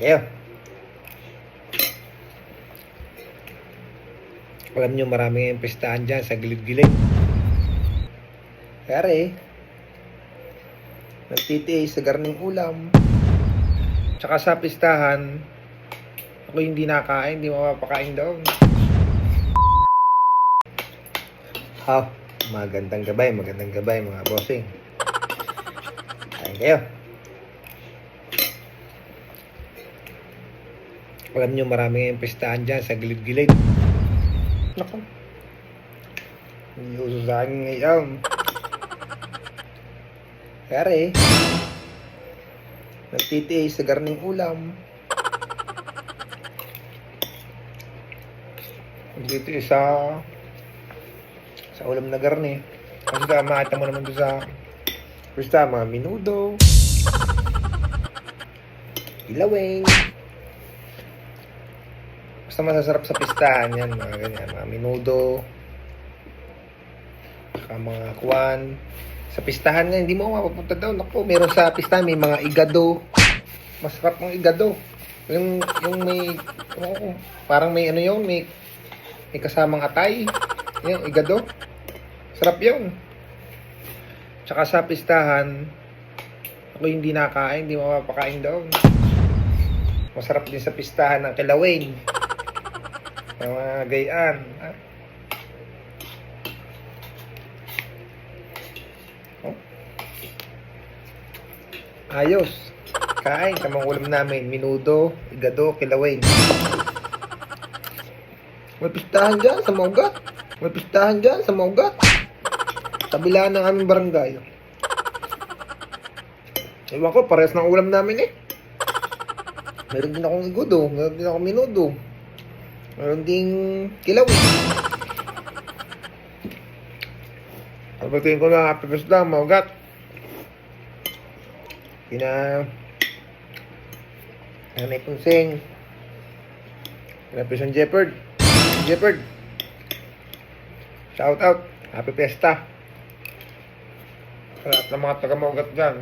kayo. Alam nyo, maraming pistahan dyan sa gilid-gilid. Kaya nagtitiis sa garning ulam. Tsaka sa pistahan, ako hindi nakain, hindi mapapakain daw. Magandang gabay mga bossing. Kain kayo. Alam nyo, maraming pistahan dyan sa gilid-gilid. Naku, hindi uso sa akin ngayon. Kaya nagtitiis sa garning ulam. Nagtitiis sa ulam na garni. Kasi makita mo naman doon sa basta mga minudo, ilaweng. Basta masasarap sa pistahan yan, mga ganyan, mga minudo, saka mga kwan. Sa pistahan nga, hindi mo mapapunta daw. Naku, meron sa pistahan, may mga igado. Masarap ng igado. Yung may, parang may ano yun, may kasamang atay. Yung igado. Sarap yun. Tsaka sa pistahan, ako hindi nakain, hindi mapapakain daw. Masarap din sa pistahan ng kilawin. Mga gayaan. Ayos. Kain sa mga ulam namin. Minudo, igado, kilawin. May pistahan dyan sa Maugat. May pistahan dyan sa Maugat. Tabilaan ng aming barangay. Ewan ko, parehas ng ulam namin eh. Meron din akong igado. Meron din akong minudo. Meron ding kilawin. Albatiin ko na Happy Birthday, Maugat. Nanay Punsing. Pinsan Jeopard. Shout out. Happy Fiesta. Sa lahat ng mga taga-Maugat dyan.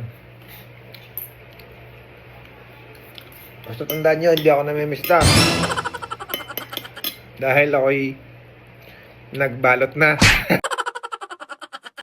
Basta tandaan nyo, hindi ako namimista. Dahil ako'y nagbalot na.